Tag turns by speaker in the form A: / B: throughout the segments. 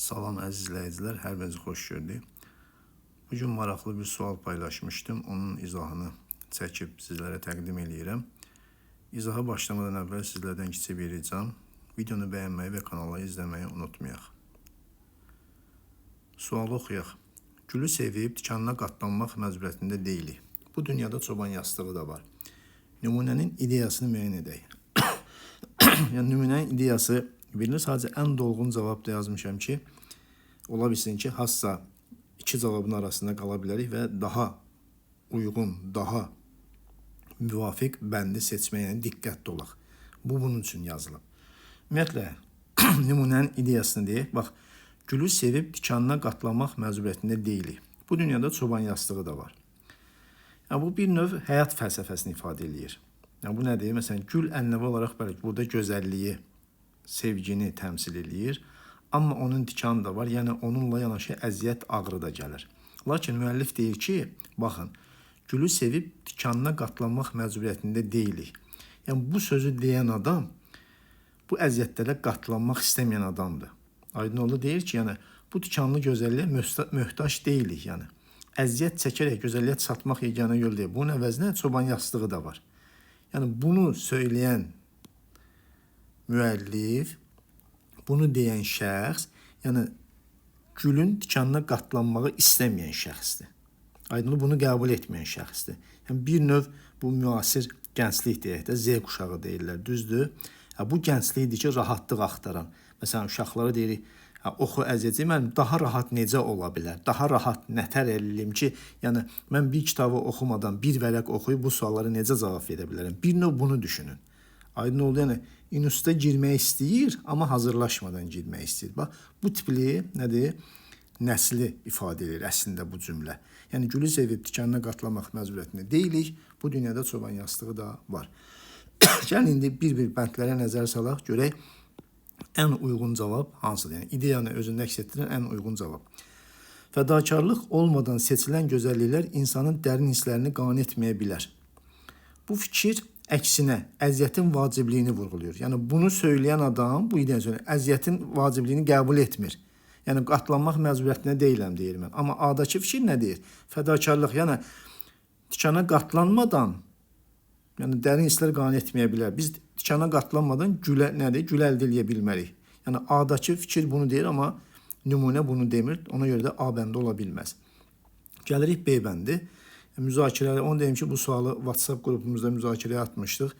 A: Salam əziz izləyicilər, hər birinizi xoş gördük. Bugün maraqlı bir sual paylaşmışdım. Onun izahını çəkib sizlərə təqdim edirəm. İzaha başlamadan əvvəl sizlərdən kiçik bir ricam. Videonu bəyənməyi və kanalı izləməyi unutmayaq. Sualı oxuyaq. Gülü sevib tikanına qatlanmaq məcburiyyətində deyilik. Bu dünyada çoban yastığı da var. Nümunənin ideyasını müəyyən edək. Yəni nümunənin ideyası bilinir, sadəcə ən dolğun cavabda yazmışam ki, ola bilsin ki, hassasa iki cavabın arasında qala bilərik və daha uyğun, daha müvafiq bəndi seçməyə diqqətli olaq. Bu bunun üçün yazılıb. Ümumiyyətlə, nümunənin ideyasını deyək. Bax, gülü sevib tikanına qatlanmaq məcburiyyətində deyilik. Bu dünyada çoban yastığı da var. Yəni, bu bir növ həyat fəlsəfəsini ifadə edir. Yəni, bu nədir? Məsələn, gül ənəvi olaraq burada gözəlliyi, sevgini təmsil edir. Amma onun tikanı da var. Yəni, onunla yanaşı əziyyət, ağrı da gəlir. Lakin müəllif deyir ki, baxın, gülü sevib tikanına qatlanmaq məcburiyyətində deyilik. Yəni, bu sözü deyən adam, bu əziyyətlərə qatlanmaq istəməyən adamdır. Aydın oldu, deyir ki, yəni, bu tikanlı gözəlliyə möhtac deyilik. Yəni, əziyyət çəkərək gözəlliyə çatmaq yeganə yol deyil. Bunun əvəzinə çoban yastığı da var. Yəni, bunu söyləyən müəllif, bunu deyən şəxs, yəni gülün tikanına qatlanmağı istəməyən şəxsdir. Aydınlı, bunu qəbul etməyən şəxsdir. Yəni, bir növ bu müasir gənclik deyək də, Z kuşağı deyirlər, düzdür. Bu gənclikdir ki, rahatlıq axtaran. Məsələn, uşaqlara deyirik, oxu əziyyəti, mən daha rahat necə ola bilər? Daha rahat nətər eləyim ki, yəni mən bir kitabı oxumadan bir vərəq oxuyub bu suallara necə cavab verə bilərəm? Bir növ bunu düşünün. Aydın oldu, yəni instituta girmək istəyir, amma hazırlaşmadan girmək istəyir. Bax, bu tipli nədir? Nəsli ifadə edir əslində bu cümlə. Yəni gülü sevib tikanına qatlanmaq məcburiyyətində deyilik. Bu dünyada çoban yastığı da var. Gəlin indi bir-bir bəndlərə nəzər salaq, görək ən uyğun cavab hansıdır? Yəni ideyanı özündə əks etdirən ən uyğun cavab. Fədakarlıq olmadan seçilən gözəlliklər insanın dərin hisslərini qane etməyə bilər. Bu fikir əksinə əziyyətin vacibliyini vurğulayır. Yəni bunu söyləyən adam bu ideyanı söyləyir, əziyyətin vacibliyini qəbul etmir. Yəni qatlanmaq məcburiyyətində deyiləm deyir mən. Amma A-dakı fikir nə deyir? Fədakarlıq, yəni tikana qatlanmadan yəni dərin hisslər qane etməyə bilər. Biz tikana qatlanmadan gülə nədir? Gül əldə edə bilmərik. Yəni A-dakı fikir bunu deyir, amma nümunə bunu demir. Ona görə də A bəndi ola bilməz. Gəlirik B bəndi. Müzakirələr, onu deyim ki, bu sualı WhatsApp qrupumuzda müzakirəyə atmışdıq.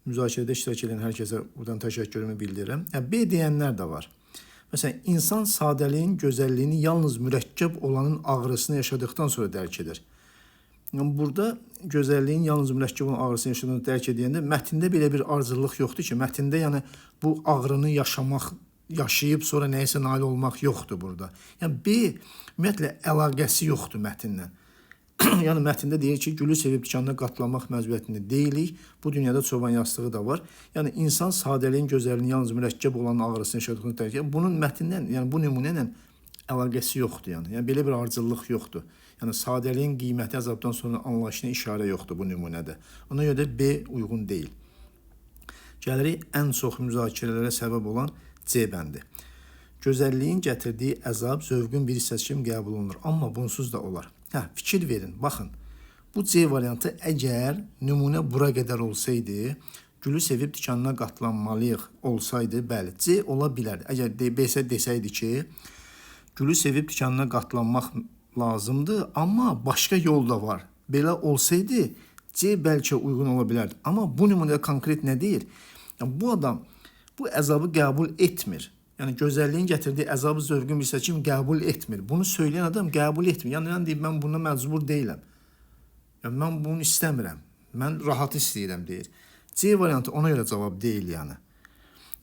A: Müzakirədə iştirak edən hər kəsə buradan təşəkkürümü bildirirəm. B deyənlər də var. Məsələn, insan sadəliyin gözəlliyini yalnız mürəkkəb olanın ağrısını yaşadıktan sonra dərk edir. Yəni, burada gözəlliyin yalnız mürəkkəb olan ağrısını yaşadığını dərk edəndə mətndə belə bir arzuluq yoxdur ki, mətndə yəni bu ağrını yaşayıb sonra nəyisə nail olmaq yoxdur burada. Yəni, B ümumiyyətlə əlaqəsi yoxdur mətinlə. Yəni, mətndə deyir ki, gülü sevib tikanına qatlanmaq məcburiyyətində deyilik. Bu dünyada çoban yastığı da var. Yəni, insan sadəliyin gözəlliyini yalnız mürəkkəb olan ağrısını yaşadığını dərk edir. Bunun mətndən, yəni bu nümunə ilə əlaqəsi yoxdur. Yəni belə bir ardıcıllıq yoxdur. Yəni, sadəliyin qiyməti əzabdan sonra anlayışına işarə yoxdur bu nümunədə. Ona görə də B uyğun deyil. Gəlirik ən çox müzakirələrə səbəb olan C bəndi. Gözəlliyin gətirdiyi əzab zövqün bir hissəsi kimi qəbul olunur. Amma bunsuz da olar. Fikir verin, baxın. Bu C variantı əgər nümunə bura qədər olsaydı, gülü sevib tikanına qatlanmalıyıq olsaydı, bəli, C ola bilərdi. Əgər B desəydi ki, gülü sevib tikanına qatlanmaq lazımdır, amma başqa yol da var. Belə olsaydı, C bəlkə uyğun ola bilərdi. Amma bu nümunədə konkret nə deyir? Yəni, bu adam bu əzabı qəbul etmir. Yəni, gözəlliyin gətirdiyi əzabı zövqün bir hissəsi kimi qəbul etmir. Bunu söyləyən adam qəbul etmir. Yəni, deyir, mən buna məcbur deyiləm. Yəni, mən bunu istəmirəm. Mən rahat istəyirəm, deyir. C variantı ona görə cavab deyil, yəni.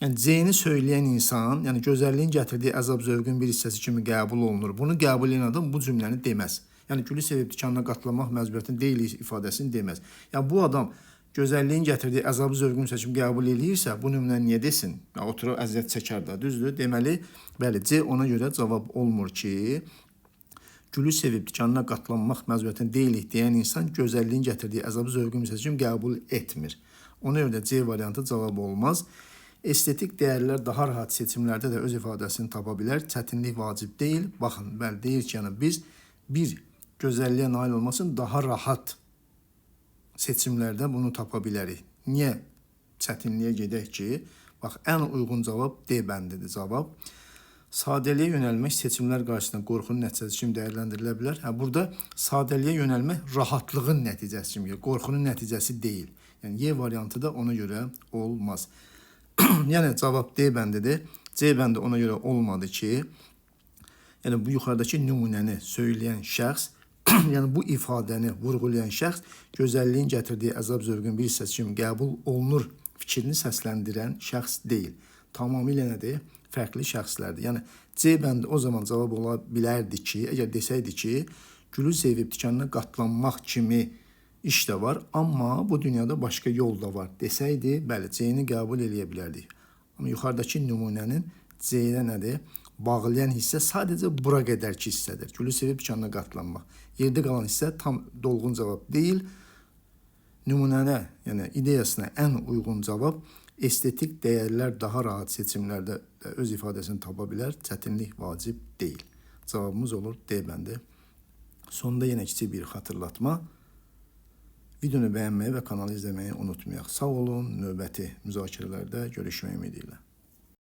A: Yəni, C-ni söyləyən insan, yəni gözəlliyin gətirdiyi əzab zövqün bir hissəsi kimi qəbul olunur. Bunu qəbul edən adam bu cümləni deməz. Yəni, gülü sevib tikanına qatlanmaq məcburiyyətində deyilik ifadəsini deməz. Yəni, bu adam gözəlliyin gətirdiyi əzabı zövqün seçim qəbul eləyirsə, bu nümunə niyə desin? Oturur, əziyyət çəkər də, düzdür? Deməli, bəli, C ona görə cavab olmur ki, gülü sevib tikanına qatlanmaq məcburiyyətində deyilik deyən insan gözəlliyin gətirdiyi əzabı zövqün seçim qəbul etmir. Ona görə də C variantı cavab olmaz. Estetik dəyərlər daha rahat seçimlərdə də öz ifadəsini tapa bilər. Çətinlik vacib deyil. Baxın, bəli deyir ki, yəni biz bir gözəlliyə nail olmaq üçün daha rahat seçimlərdə bunu tapa bilərik. Niyə çətinliyə gedək ki, bax, ən uyğun cavab D bəndidir cavab. Sadəliyə yönəlmək seçimlər qarşısında qorxunun nəticəsi kimi dəyərləndirilə bilər. Burada sadəliyə yönəlmək rahatlığın nəticəsi kimi, qorxunun nəticəsi deyil. Yəni Y variantı da ona görə olmaz. Yəni cavab D bəndidir. C bəndi ona görə olmadı ki, yəni bu yuxarıdakı nümunəni söyləyən şəxs, yəni bu ifadəni vurğulayan şəxs gözəlliyin gətirdiyi əzab zövqün bir hissəsi kimi qəbul olunur fikrini səsləndirən şəxs deyil. Tamamilə nədir? Fərqli şəxslərdir. Yəni C bəndi o zaman cavab ola bilərdi ki, əgər desəydi ki, gülü sevib tikanına qatlanmaq kimi iş də var, amma bu dünyada başqa yol da var desəydi, bəli, C-ni qəbul eləyə bilərdik. Amma yuxarıdakı nümunənin C-yə nədir? Bağlayan hissə sadəcə bura qədərki hissədir. Gülü sevib tikanına qatlanmaq. Yerdə qalan hissə tam dolğun cavab deyil. Nümunənə, yəni ideyasına ən uyğun cavab estetik dəyərlər daha rahat seçimlərdə öz ifadəsini tapa bilər. Çətinlik vacib deyil. Cavabımız olur D bəndi. Sonunda yenə kiçik bir xatırlatma. Videonu bəyənməyi və kanalı izləməyi unutmayaq. Sağ olun, növbəti müzakirələrdə görüşmək ümidi ilə.